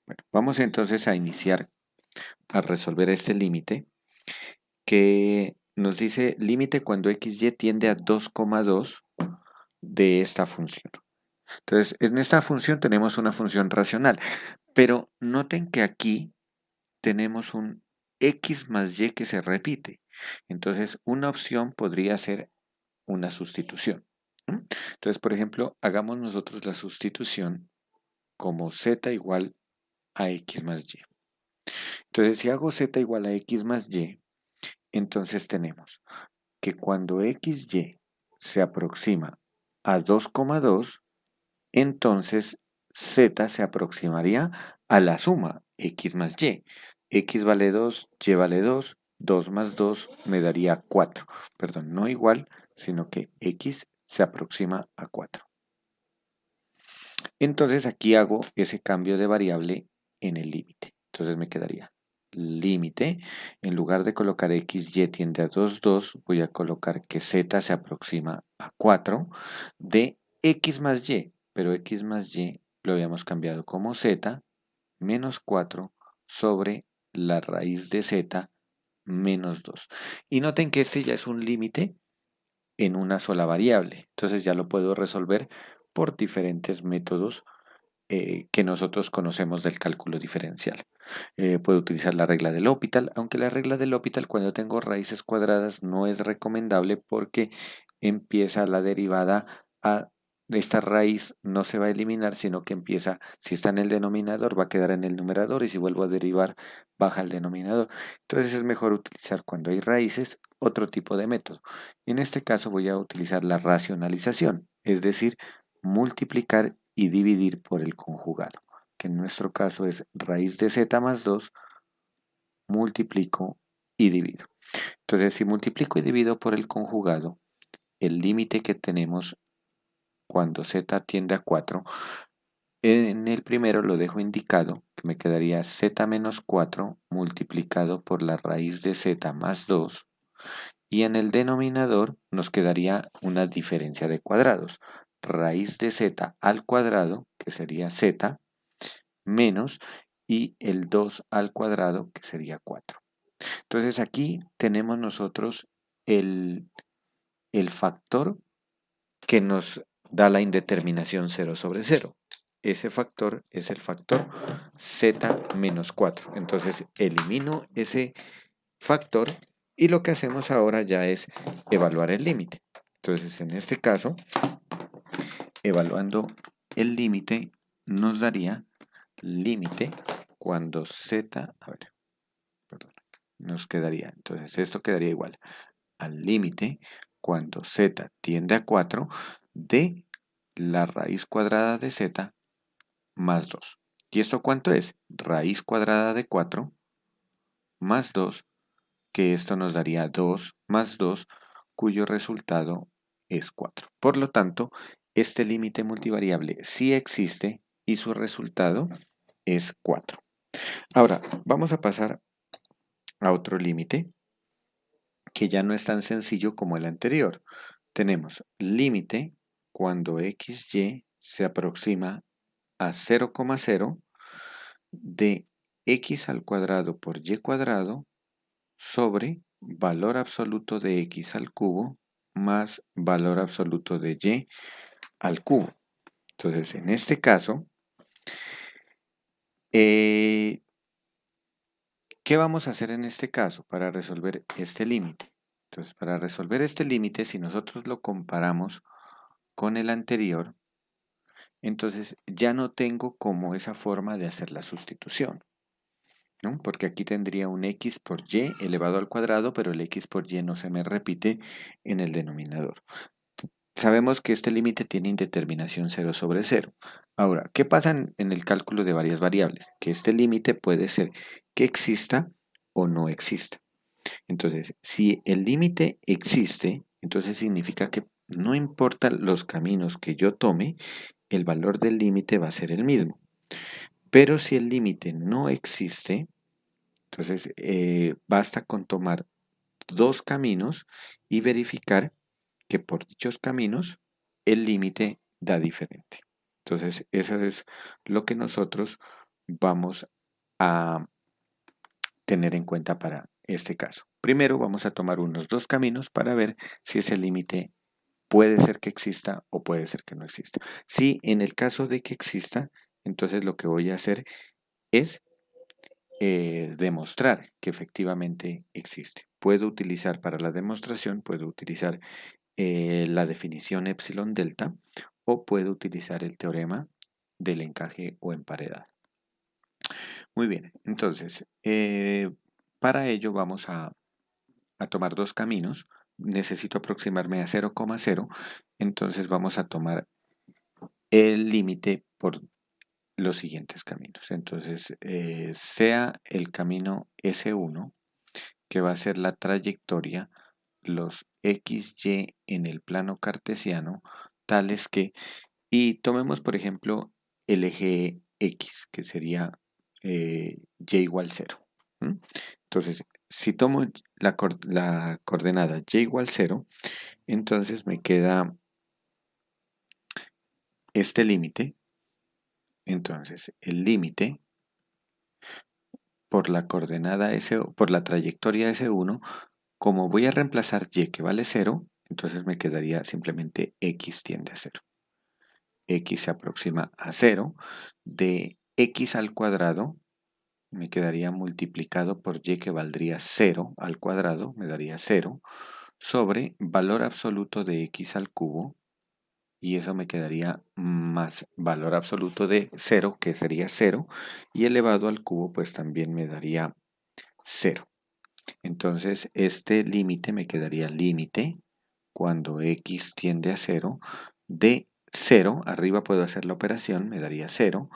Bueno, vamos entonces a iniciar a resolver este límite que nos dice límite cuando xy tiende a 2,2 de esta función. Entonces, en esta función tenemos una función racional, pero noten que aquí tenemos un x más y que se repite. Entonces, una opción podría ser una sustitución. Entonces, por ejemplo, hagamos nosotros la sustitución como z igual a x más y. Entonces, si hago z igual a x más y, entonces tenemos que cuando xy se aproxima a 2,2, entonces z se aproximaría a la suma x más y. X vale 2, y vale 2, 2 más 2 me daría 4. Perdón, no igual, sino que x se aproxima a 4. Entonces aquí hago ese cambio de variable en el límite. Entonces me quedaría límite, en lugar de colocar xy tiende a 2, 2, voy a colocar que z se aproxima a 4 de x más y, pero x más y lo habíamos cambiado como z menos 4 sobre la raíz de z menos 2. Y noten que este ya es un límite en una sola variable. Entonces ya lo puedo resolver por diferentes métodos que nosotros conocemos del cálculo diferencial. Puedo utilizar la regla del L'Hopital, aunque la regla del L'Hopital cuando tengo raíces cuadradas no es recomendable porque empieza la derivada a esta raíz no se va a eliminar, sino que empieza, si está en el denominador, va a quedar en el numerador y si vuelvo a derivar, baja el denominador. Entonces es mejor utilizar cuando hay raíces otro tipo de método. En este caso voy a utilizar la racionalización, es decir, multiplicar y dividir por el conjugado, que en nuestro caso es raíz de z más 2, multiplico y divido. Entonces, si multiplico y divido por el conjugado, el límite que tenemos cuando z tiende a 4, en el primero lo dejo indicado, que me quedaría z menos 4 multiplicado por la raíz de z más 2, y en el denominador nos quedaría una diferencia de cuadrados. Raíz de z al cuadrado, que sería z, menos, y el 2 al cuadrado, que sería 4. Entonces aquí tenemos nosotros el, el factor que nos da la indeterminación 0 sobre 0. Ese factor es el factor z menos 4. Entonces elimino ese factor y lo que hacemos ahora ya es evaluar el límite. Entonces en este caso, evaluando el límite, nos daría límite cuando z, a ver, perdón, nos quedaría, entonces esto quedaría igual al límite cuando z tiende a 4 de la raíz cuadrada de z más 2. ¿Y esto cuánto es? Raíz cuadrada de 4 más 2, que esto nos daría 2 más 2, cuyo resultado es 4. Por lo tanto, este límite multivariable sí existe y su resultado es 4. Ahora, vamos a pasar a otro límite que ya no es tan sencillo como el anterior. Tenemos límite cuando xy se aproxima a 0,0 de x al cuadrado por y cuadrado sobre valor absoluto de x al cubo más valor absoluto de y al cubo. Entonces, en este caso, ¿qué vamos a hacer en este caso para resolver este límite? Entonces, para resolver este límite, si nosotros lo comparamos con el anterior, entonces ya no tengo como esa forma de hacer la sustitución, ¿no? Porque aquí tendría un x por y elevado al cuadrado, pero el x por y no se me repite en el denominador. Sabemos que este límite tiene indeterminación 0 sobre 0. Ahora, ¿qué pasa en el cálculo de varias variables? Que este límite puede ser que exista o no exista. Entonces, si el límite existe, entonces significa que no importa los caminos que yo tome, el valor del límite va a ser el mismo. Pero si el límite no existe, entonces basta con tomar dos caminos y verificar que por dichos caminos el límite da diferente. Entonces, eso es lo que nosotros vamos a tener en cuenta para este caso. Primero vamos a tomar unos dos caminos para ver si ese límite puede ser que exista o puede ser que no exista. Si en el caso de que exista, entonces lo que voy a hacer es demostrar que efectivamente existe. Puedo utilizar para la demostración, puedo utilizar la definición epsilon delta o puedo utilizar el teorema del encaje o emparedado. Muy bien, entonces, para ello vamos a tomar dos caminos. Necesito aproximarme a 0,0, entonces vamos a tomar el límite por los siguientes caminos. Entonces, sea el camino S1, que va a ser la trayectoria, los XY en el plano cartesiano, tales que, y tomemos por ejemplo el eje X, que sería Y igual 0. Entonces, si tomo la coordenada Y igual 0, entonces me queda este límite. Entonces, el límite por la coordenada S, por la trayectoria S1, como voy a reemplazar Y que vale 0, entonces me quedaría simplemente X tiende a 0. X se aproxima a 0. De X al cuadrado me quedaría multiplicado por Y que valdría 0 al cuadrado, me daría 0, sobre valor absoluto de X al cubo, y eso me quedaría más valor absoluto de 0, que sería 0, y elevado al cubo pues también me daría 0. Entonces este límite me quedaría límite cuando X tiende a 0 de 0, arriba puedo hacer la operación, me daría 0,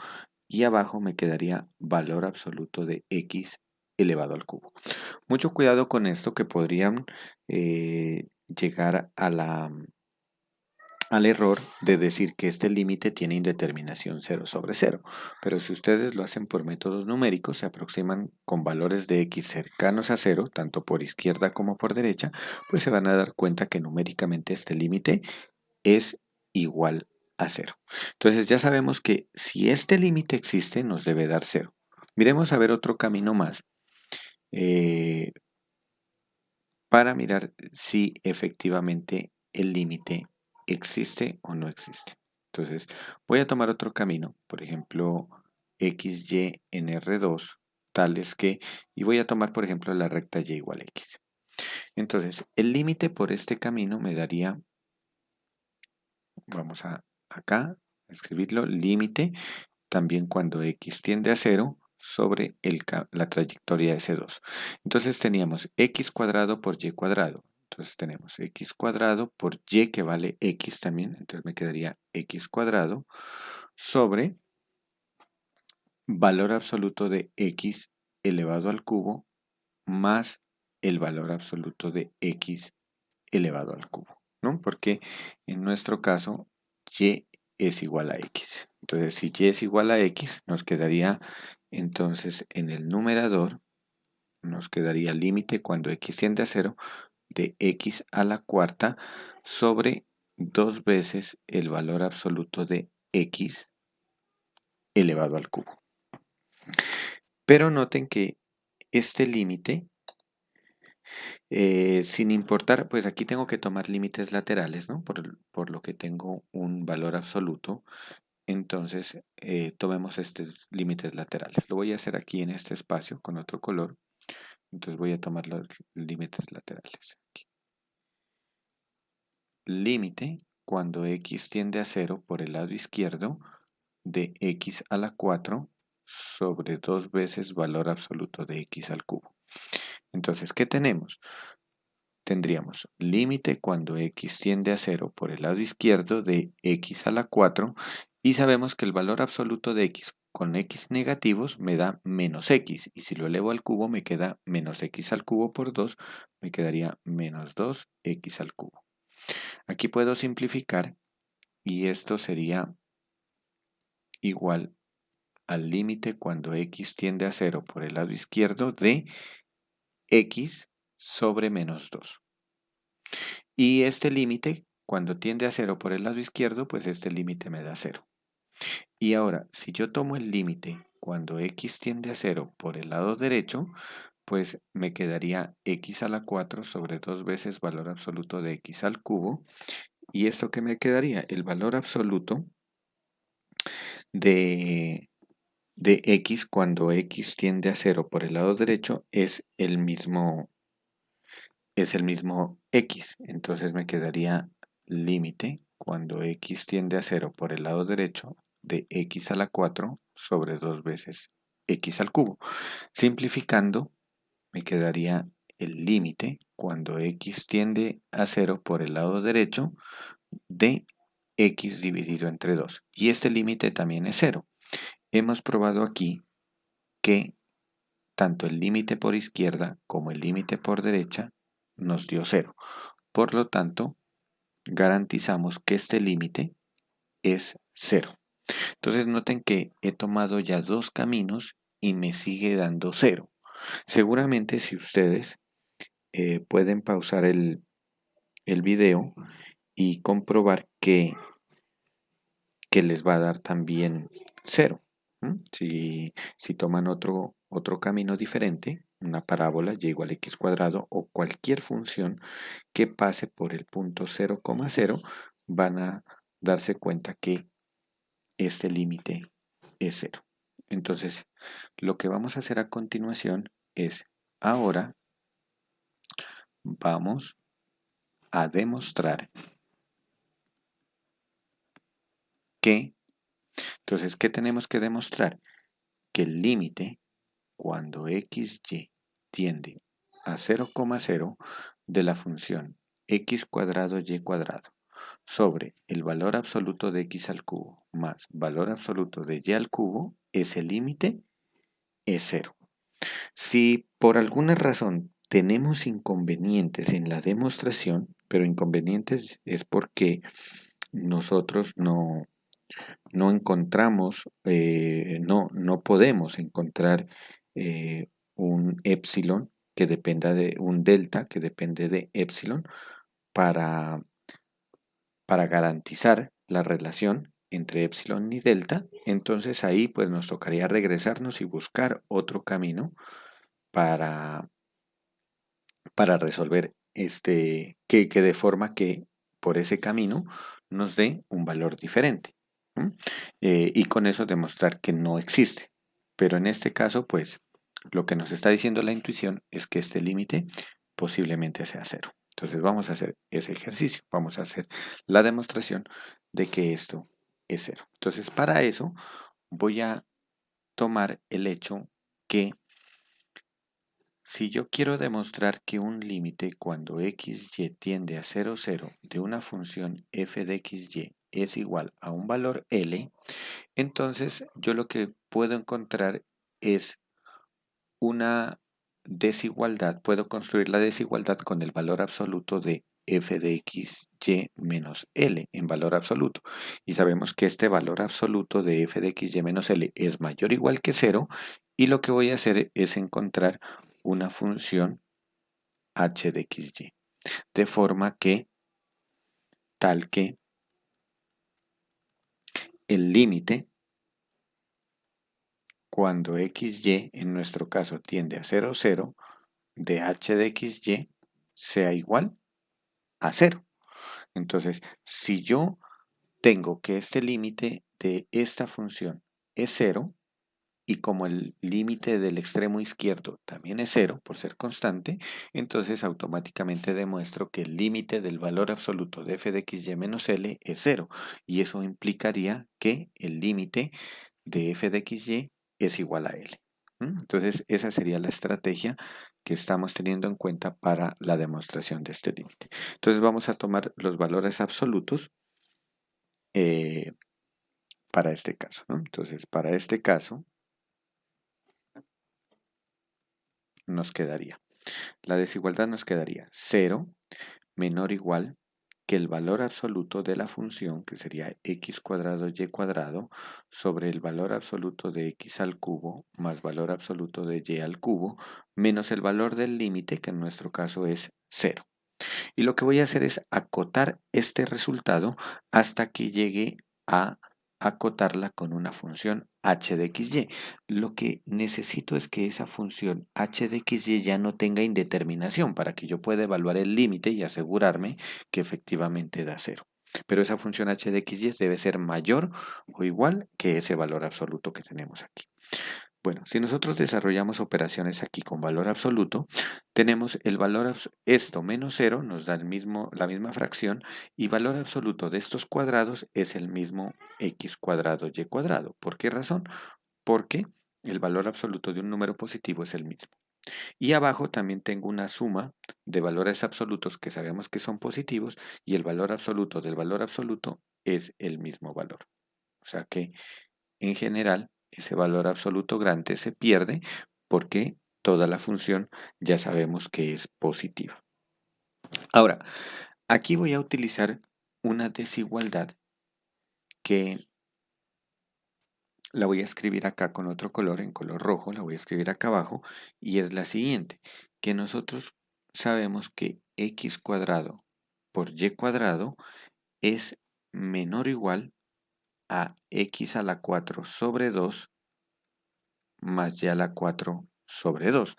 y abajo me quedaría valor absoluto de X elevado al cubo. Mucho cuidado con esto, que podrían llegar al error de decir que este límite tiene indeterminación 0 sobre 0, pero si ustedes lo hacen por métodos numéricos, se aproximan con valores de X cercanos a 0, tanto por izquierda como por derecha, pues se van a dar cuenta que numéricamente este límite es igual a 0. Entonces ya sabemos que si este límite existe, nos debe dar 0. Miremos a ver otro camino más eh, para mirar si efectivamente el límite existe o no existe. Entonces voy a tomar otro camino, por ejemplo, XY en R2, tales que, y voy a tomar por ejemplo la recta Y igual a X. Entonces el límite por este camino me daría, vamos a acá escribirlo, límite también cuando X tiende a 0 sobre la trayectoria S2. Entonces teníamos X cuadrado por Y cuadrado. Entonces tenemos X cuadrado por Y que vale X también. Entonces me quedaría X cuadrado sobre valor absoluto de X elevado al cubo más el valor absoluto de X elevado al cubo, ¿no? Porque en nuestro caso Y es igual a X. Entonces, si Y es igual a X, nos quedaría entonces en el numerador, nos quedaría límite cuando X tiende a 0 de X a la cuarta sobre 2 veces el valor absoluto de X elevado al cubo. Pero noten que este límite, sin importar, pues aquí tengo que tomar límites laterales, ¿no? Por lo que tengo un valor absoluto. Entonces, tomemos estos límites laterales. Lo voy a hacer aquí en este espacio con otro color. Entonces voy a tomar los límites laterales. Límite cuando X tiende a 0 por el lado izquierdo de X a la 4 sobre 2 veces valor absoluto de X al cubo. Entonces, ¿qué tenemos? Tendríamos límite cuando X tiende a 0 por el lado izquierdo de X a la 4, y sabemos que el valor absoluto de X con X negativos me da menos X, y si lo elevo al cubo me queda menos X al cubo por 2, me quedaría menos 2X al cubo. Aquí puedo simplificar y esto sería igual al límite cuando X tiende a 0 por el lado izquierdo de X sobre menos 2. Y este límite, cuando tiende a 0 por el lado izquierdo, pues este límite me da 0. Y ahora, si yo tomo el límite cuando x tiende a 0 por el lado derecho, pues me quedaría x a la 4 sobre 2 veces valor absoluto de x al cubo. ¿Y esto qué me quedaría? El valor absoluto de, de x cuando x tiende a 0 por el lado derecho es el mismo x. Entonces me quedaría límite cuando x tiende a 0 por el lado derecho de x a la 4 sobre 2 veces x al cubo. Simplificando, me quedaría el límite cuando x tiende a 0 por el lado derecho de x dividido entre 2. Y este límite también es 0. Hemos probado aquí que tanto el límite por izquierda como el límite por derecha nos dio 0. Por lo tanto, garantizamos que este límite es 0. Entonces noten que he tomado ya dos caminos y me sigue dando 0. Seguramente si ustedes pueden pausar el video y comprobar que les va a dar también 0. Si toman otro camino diferente, una parábola y igual a x cuadrado o cualquier función que pase por el punto 0,0, van a darse cuenta que este límite es 0. Entonces, lo que vamos a hacer a continuación es, ahora vamos a demostrar que, entonces, ¿qué tenemos que demostrar? Que el límite cuando xy tiende a 0,0 de la función x cuadrado y cuadrado sobre el valor absoluto de x al cubo más valor absoluto de y al cubo, ese límite es 0. Si por alguna razón tenemos inconvenientes en la demostración, pero inconvenientes es porque nosotros no encontramos, no podemos encontrar un epsilon que dependa de un delta que depende de epsilon para, para garantizar la relación entre epsilon y delta. Entonces ahí pues nos tocaría regresarnos y buscar otro camino para, para resolver que de forma que por ese camino nos dé un valor diferente. Y con eso demostrar que no existe. Pero en este caso, pues, lo que nos está diciendo la intuición es que este límite posiblemente sea 0. Entonces vamos a hacer ese ejercicio, vamos a hacer la demostración de que esto es 0. Entonces para eso voy a tomar el hecho que si yo quiero demostrar que un límite cuando xy tiende a 0, 0 de una función f de xy es igual a un valor L, entonces yo lo que puedo encontrar es una desigualdad, puedo construir la desigualdad con el valor absoluto de f de xy menos L en valor absoluto. Y sabemos que este valor absoluto de f de xy menos L es mayor o igual que 0 y lo que voy a hacer es encontrar una función h de xy. De forma que tal que el límite cuando xy en nuestro caso tiende a 0, 0 de h de xy sea igual a 0. Entonces, si yo tengo que este límite de esta función es 0, y como el límite del extremo izquierdo también es 0 por ser constante, entonces automáticamente demuestro que el límite del valor absoluto de f de xy menos L es 0. Y eso implicaría que el límite de f de xy es igual a L. Entonces, esa sería la estrategia que estamos teniendo en cuenta para la demostración de este límite. Entonces, vamos a tomar los valores absolutos eh, para este caso. Entonces, para este caso, nos quedaría, la desigualdad nos quedaría 0 menor o igual que el valor absoluto de la función, que sería x cuadrado y cuadrado, sobre el valor absoluto de x al cubo más valor absoluto de y al cubo, menos el valor del límite, que en nuestro caso es 0. Y lo que voy a hacer es acotar este resultado hasta que llegue a acotarla con una función h de xy. Lo que necesito es que esa función h de xy ya no tenga indeterminación para que yo pueda evaluar el límite y asegurarme que efectivamente da 0. Pero esa función h de xy debe ser mayor o igual que ese valor absoluto que tenemos aquí. Bueno, si nosotros desarrollamos operaciones aquí con valor absoluto, tenemos el valor, esto menos 0 nos da la misma fracción y valor absoluto de estos cuadrados es el mismo x cuadrado y cuadrado. ¿Por qué razón? Porque el valor absoluto de un número positivo es el mismo. Y abajo también tengo una suma de valores absolutos que sabemos que son positivos y el valor absoluto del valor absoluto es el mismo valor. O sea que en general, ese valor absoluto grande se pierde porque toda la función ya sabemos que es positiva. Ahora, aquí voy a utilizar una desigualdad que la voy a escribir acá con otro color, en color rojo, la voy a escribir acá abajo, y es la siguiente, que nosotros sabemos que x cuadrado por y cuadrado es menor o igual a x a la 4 sobre 2 más y a la 4 sobre 2.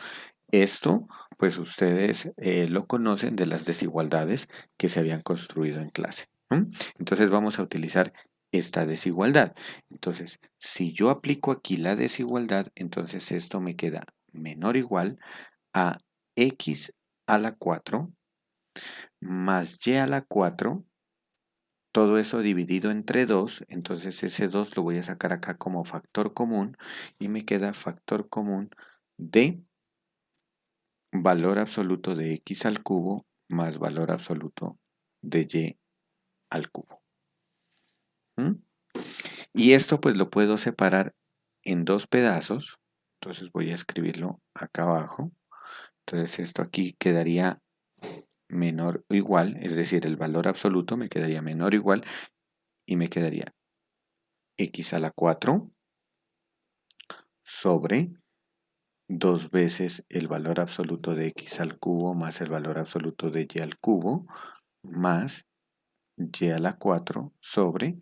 Esto, pues ustedes lo conocen de las desigualdades que se habían construido en clase. Entonces vamos a utilizar esta desigualdad. Entonces, si yo aplico aquí la desigualdad, entonces esto me queda menor o igual a x a la 4 más y a la 4, todo eso dividido entre 2, entonces ese 2 lo voy a sacar acá como factor común y me queda factor común de valor absoluto de x al cubo más valor absoluto de y al cubo. Y esto pues lo puedo separar en dos pedazos. Entonces voy a escribirlo acá abajo. Entonces esto aquí quedaría menor o igual, es decir, el valor absoluto me quedaría menor o igual y me quedaría x a la 4 sobre 2 veces el valor absoluto de x al cubo más el valor absoluto de y al cubo más y a la 4 sobre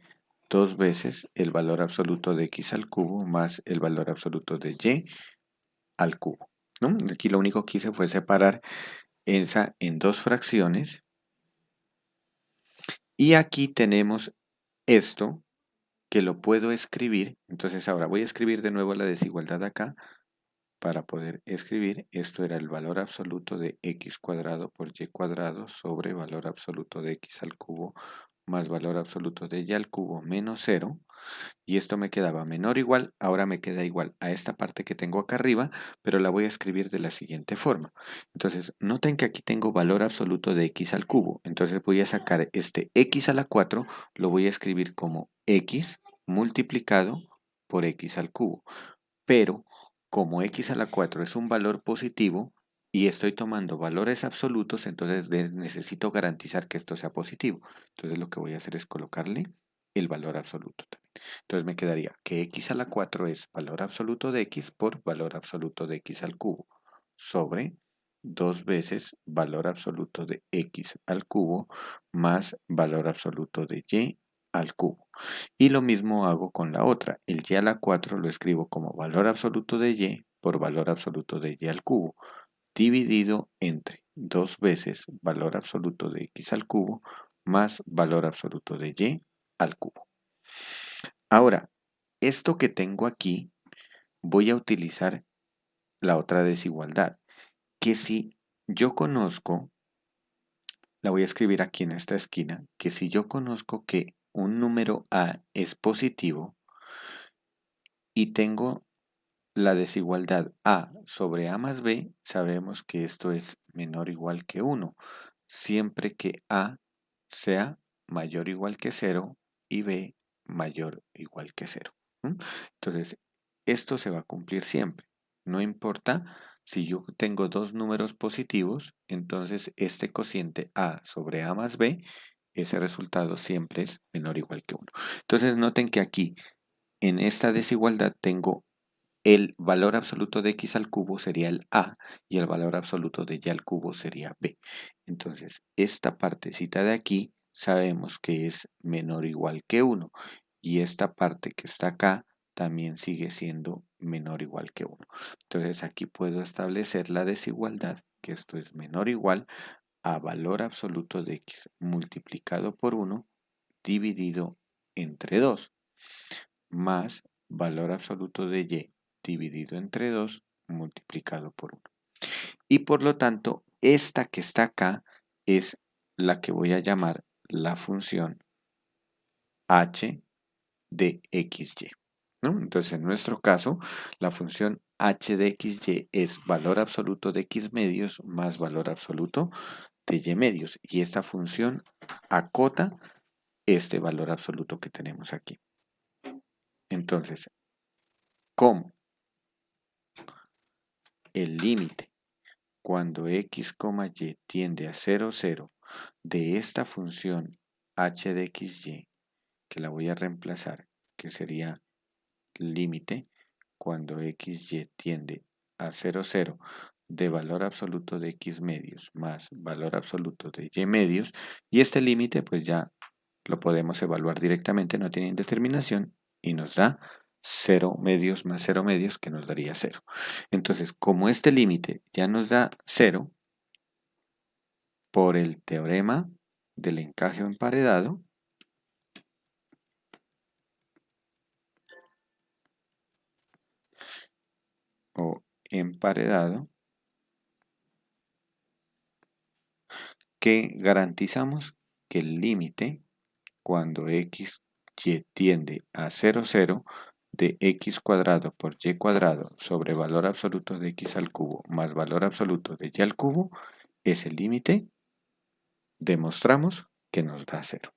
2 veces el valor absoluto de x al cubo más el valor absoluto de y al cubo. ¿No? Aquí lo único que hice fue separar esa en dos fracciones. Y aquí tenemos esto que lo puedo escribir. Entonces ahora voy a escribir de nuevo la desigualdad acá. Para poder escribir, esto era el valor absoluto de x cuadrado por y cuadrado sobre valor absoluto de x al cubo más valor absoluto de y al cubo menos 0. Y esto me quedaba menor o igual, ahora me queda igual a esta parte que tengo acá arriba, pero la voy a escribir de la siguiente forma. Entonces, noten que aquí tengo valor absoluto de x al cubo. Entonces voy a sacar este x a la 4, lo voy a escribir como x multiplicado por x al cubo. Pero como x a la 4 es un valor positivo y estoy tomando valores absolutos, entonces necesito garantizar que esto sea positivo. Entonces lo que voy a hacer es colocarle el valor absoluto también. Entonces me quedaría que x a la 4 es valor absoluto de x por valor absoluto de x al cubo sobre 2 veces valor absoluto de x al cubo más valor absoluto de y al cubo. Y lo mismo hago con la otra. El y a la 4 lo escribo como valor absoluto de y por valor absoluto de y al cubo, dividido entre 2 veces valor absoluto de x al cubo más valor absoluto de y al cubo. Ahora, esto que tengo aquí, voy a utilizar la otra desigualdad, que si yo conozco, la voy a escribir aquí en esta esquina, que si yo conozco que un número a es positivo y tengo la desigualdad a sobre a más b, sabemos que esto es menor o igual que 1, siempre que a sea mayor o igual que 0 y b mayor o igual que 0. Entonces, esto se va a cumplir siempre. No importa si yo tengo dos números positivos, entonces este cociente a sobre a más b, ese resultado siempre es menor o igual que 1. Entonces, noten que aquí en esta desigualdad tengo el valor absoluto de x al cubo sería el a y el valor absoluto de y al cubo sería b. Entonces, esta partecita de aquí sabemos que es menor o igual que 1 y esta parte que está acá también sigue siendo menor o igual que 1. Entonces aquí puedo establecer la desigualdad, que esto es menor o igual a valor absoluto de x multiplicado por 1 dividido entre 2, más valor absoluto de y dividido entre 2 multiplicado por 1. Y por lo tanto, esta que está acá es la que voy a llamar la función h de xy, ¿no? Entonces, en nuestro caso, la función h de xy es valor absoluto de x medios más valor absoluto de y medios. Y esta función acota este valor absoluto que tenemos aquí. Entonces, como el límite cuando x, y tiende a 0, 0 de esta función h de xy, que la voy a reemplazar, que sería límite cuando xy tiende a 0, 0 de valor absoluto de x medios más valor absoluto de y medios, y este límite pues ya lo podemos evaluar directamente, no tiene indeterminación y nos da 0 medios más 0 medios, que nos daría 0. Entonces, como este límite ya nos da 0, por el teorema del encaje o emparedado, o emparedado, que garantizamos que el límite cuando x y tiende a 0, 0 de x cuadrado por y cuadrado sobre valor absoluto de x al cubo más valor absoluto de y al cubo es el límite, demostramos que nos da 0.